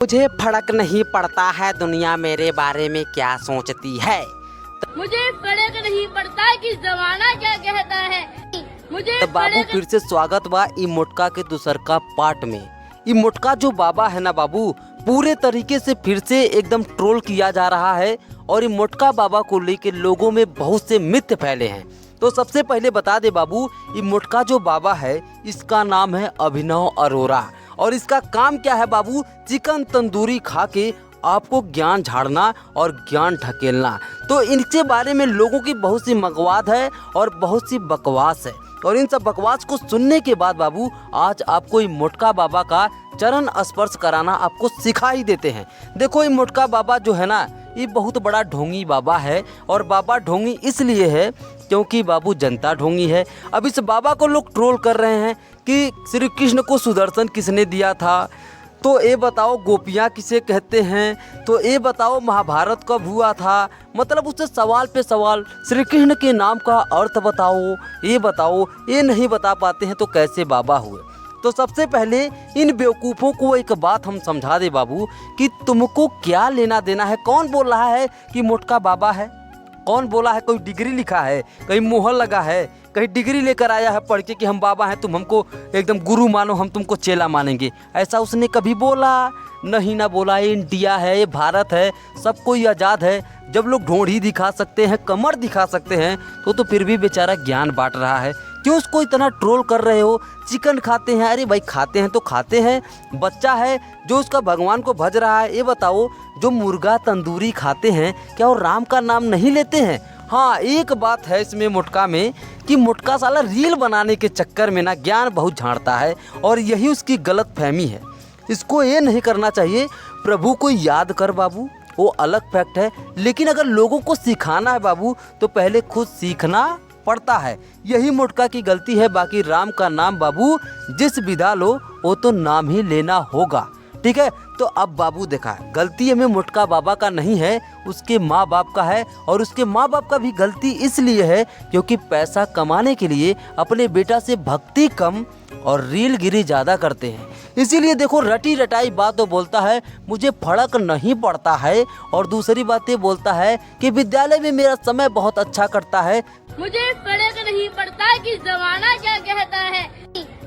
मुझे फर्क नहीं पड़ता है दुनिया मेरे बारे में क्या सोचती है। मुझे फर्क नहीं पड़ता कि जमाना क्या कहता है। मुझे बाबू फिर से स्वागत बा ई मोटका के दूसर का पार्ट में। ई मोटका जो बाबा है ना बाबू, पूरे तरीके से फिर से एकदम ट्रोल किया जा रहा है और ई मोटका बाबा को लेकर लोगों में बहुत से मिथ फैले हैं। तो सबसे पहले बता दे बाबू, ई मोटका जो बाबा है इसका नाम है अभिनव अरोरा और इसका काम क्या है बाबू, चिकन तंदूरी खा के आपको ज्ञान झाड़ना और ज्ञान ढकेलना। तो इनके बारे में लोगों की बहुत सी मगवाद है और बहुत सी बकवास है और इन सब बकवास को सुनने के बाद बाबू आज आपको ये मोटका बाबा का चरण स्पर्श कराना आपको सिखा ही देते हैं। देखो ये मोटका बाबा जो है ना, ये बहुत बड़ा ढोंगी बाबा है और बाबा ढोंगी इसलिए है क्योंकि बाबू जनता ढोंगी है। अब इस बाबा को लोग ट्रोल कर रहे हैं कि श्री कृष्ण को सुदर्शन किसने दिया था, तो ये बताओ गोपियाँ किसे कहते हैं, तो ये बताओ महाभारत कब हुआ था। मतलब उससे सवाल पे सवाल, श्री कृष्ण के नाम का अर्थ बताओ, ये नहीं बता पाते हैं तो कैसे बाबा हुए। तो सबसे पहले इन बेवकूफ़ों को एक बात हम समझा दे बाबू कि तुमको क्या लेना देना है। कौन बोल रहा है कि मोटका बाबा है, कौन बोला है, कोई डिग्री लिखा है, कहीं मोहर लगा है, कहीं डिग्री लेकर आया है पढ़ के कि हम बाबा हैं, तुम हमको एकदम गुरु मानो, हम तुमको चेला मानेंगे, ऐसा उसने कभी बोला नहीं ना बोला। ये इंडिया है, ये भारत है, सब कोई आज़ाद है। जब लोग ढोंढी दिखा सकते हैं, कमर दिखा सकते हैं तो फिर भी बेचारा ज्ञान बांट रहा है। क्यों उसको इतना ट्रोल कर रहे हो। चिकन खाते हैं, अरे भाई खाते हैं तो खाते हैं, बच्चा है जो उसका भगवान को भज रहा है। ये बताओ जो मुर्गा तंदूरी खाते हैं क्या वो राम का नाम नहीं लेते हैं। हाँ एक बात है इसमें मोटका में कि मोटका साला रील बनाने के चक्कर में ना ज्ञान बहुत झाड़ता है और यही उसकी गलत फहमी है। इसको ये नहीं करना चाहिए। प्रभु को याद कर बाबू, वो अलग फैक्ट है, लेकिन अगर लोगों को सिखाना है बाबू तो पहले खुद सीखना पड़ता है। यही मोटका की गलती है। बाकी राम का नाम बाबू जिस विधा लो वो तो नाम ही लेना होगा, ठीक है। तो अब बाबू देखा गलती हमें मोटका बाबा का नहीं है, उसके माँ बाप का है और उसके माँ बाप का भी गलती इसलिए है क्योंकि पैसा कमाने के लिए अपने बेटा से भक्ति कम और रीलगिरी ज़्यादा करते हैं। इसीलिए देखो रटी रटाई बात तो बोलता है मुझे फर्क नहीं पड़ता है और दूसरी बात ये बोलता है कि विद्यालय में मेरा समय बहुत अच्छा कटता है। मुझे फर्क नहीं पड़ता कि जमाना क्या कहता है।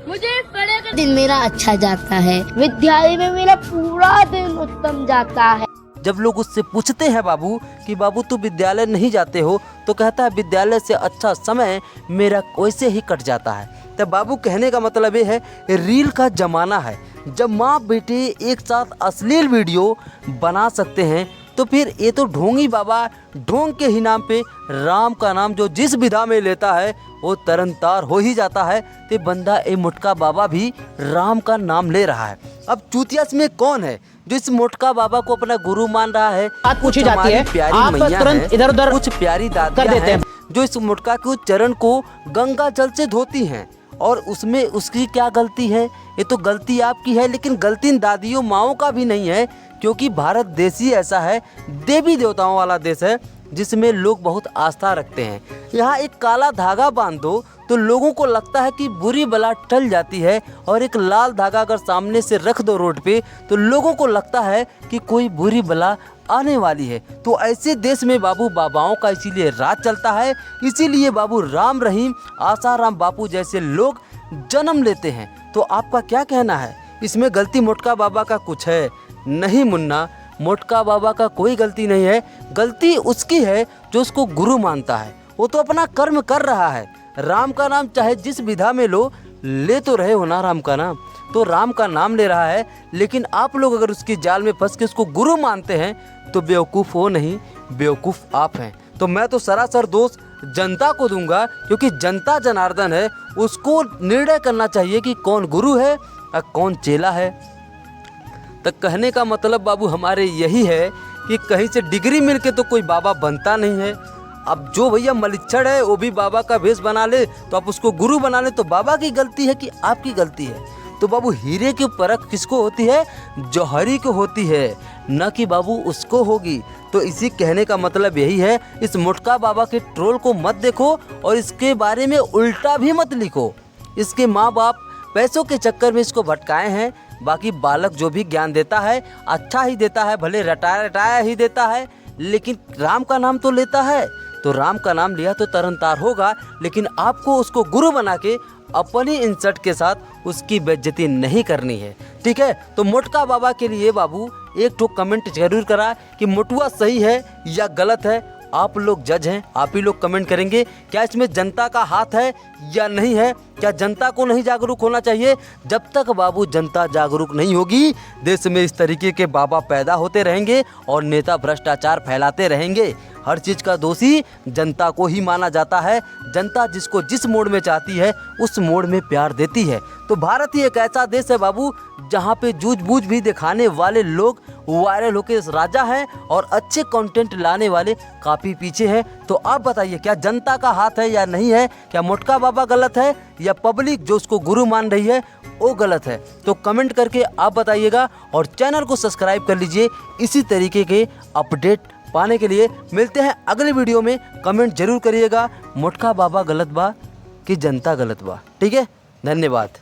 मुझे फर्क दिन मेरा अच्छा जाता है, विद्यालय में मेरा पूरा दिन उत्तम जाता है। जब लोग उससे पूछते हैं बाबू कि बाबू तू विद्यालय नहीं जाते हो, तो कहता है विद्यालय से अच्छा समय मेरा वैसे ही कट जाता है। तब बाबू कहने का मतलब ये है रील का ज़माना है। जब माँ बेटे एक साथ अश्लील वीडियो बना सकते हैं तो फिर ये तो ढोंगी बाबा ढोंग के ही नाम पे राम का नाम जो जिस विधा में लेता है वो तरनतार हो ही जाता है। तो बंदा ए मोटका बाबा भी राम का नाम ले रहा है। अब चूतिया में कौन है जो इस मोटका बाबा को अपना गुरु मान रहा है। बात पूछी जाती है, प्यारी आप मैया तुरंत इधर-उधर कुछ प्यारी दादियाँ कर देते हैं जो इस मोटका के चरण को गंगा जल से धोती हैं और उसमें उसकी क्या गलती है। ये तो गलती आपकी है, लेकिन गलती इन दादियों माओं का भी नहीं है क्योंकि भारत देश ही ऐसा है, देवी देवताओं वाला देश है जिसमें लोग बहुत आस्था रखते हैं। यहाँ एक काला धागा बांध दो तो लोगों को लगता है कि बुरी बला टल जाती है और एक लाल धागा अगर सामने से रख दो रोड पे तो लोगों को लगता है कि कोई बुरी बला आने वाली है। तो ऐसे देश में बाबू बाबाओं का इसीलिए राज चलता है। इसीलिए बाबू राम रहीम आसाराम बापू जैसे लोग जन्म लेते हैं। तो आपका क्या कहना है, इसमें गलती मोटका बाबा का कुछ है? नहीं मुन्ना, मोटका बाबा का कोई गलती नहीं है। गलती उसकी है जो उसको गुरु मानता है। वो तो अपना कर्म कर रहा है। राम का नाम चाहे जिस विधा में लो, ले तो रहे हो ना राम का नाम, तो राम का नाम ले रहा है। लेकिन आप लोग अगर उसकी जाल में फंस के उसको गुरु मानते हैं तो बेवकूफ़ हो नहीं, बेवकूफ़ आप हैं। तो मैं तो सरासर दोष जनता को दूंगा क्योंकि जनता जनार्दन है, उसको निर्णय करना चाहिए कि कौन गुरु है और कौन चेला है। तो कहने का मतलब बाबू हमारे यही है कि कहीं से डिग्री मिल के तो कोई बाबा बनता नहीं है। अब जो भैया मलिच्छड़ है वो भी बाबा का भेष बना ले तो आप उसको गुरु बना ले, तो बाबा की गलती है कि आपकी गलती है। तो बाबू हीरे की परख किसको होती है? जौहरी को होती है, न कि बाबू उसको होगी। तो इसी कहने का मतलब यही है, इस मोटका बाबा के ट्रोल को मत देखो और इसके बारे में उल्टा भी मत लिखो। इसके माँ बाप पैसों के चक्कर में इसको भटकाए हैं, बाकी बालक जो भी ज्ञान देता है अच्छा ही देता है, भले रटाया रटाया ही देता है, लेकिन राम का नाम तो लेता है। तो राम का नाम लिया तो तरनतार होगा, लेकिन आपको उसको गुरु बना के अपनी इंसर्ट के साथ उसकी बेइज्जती नहीं करनी है, ठीक है। तो मोटका बाबा के लिए बाबू एक ठो कमेंट जरूर करा कि मोटुआ सही है या गलत है। आप लोग जज हैं, आप ही लोग कमेंट करेंगे। क्या इसमें जनता का हाथ है या नहीं है? क्या जनता को नहीं जागरूक होना चाहिए? जब तक बाबू जनता जागरूक नहीं होगी, देश में इस तरीके के बाबा पैदा होते रहेंगे और नेता भ्रष्टाचार फैलाते रहेंगे। हर चीज़ का दोषी जनता को ही माना जाता है। जनता जिसको जिस मोड़ में चाहती है उस मोड़ में प्यार देती है। तो भारत ही एक ऐसा देश है बाबू जहाँ पे जूझबूझ भी दिखाने वाले लोग वायरल होकर राजा हैं और अच्छे कंटेंट लाने वाले काफ़ी पीछे हैं। तो आप बताइए, क्या जनता का हाथ है या नहीं है? क्या मोटका बाबा गलत है या पब्लिक जो उसको गुरु मान रही है वो गलत है? तो कमेंट करके आप बताइएगा और चैनल को सब्सक्राइब कर लीजिए इसी तरीके के अपडेट पाने के लिए। मिलते हैं अगले वीडियो में। कमेंट जरूर करिएगा, मोटका बाबा गलत बा कि जनता गलत बा, ठीक है। धन्यवाद।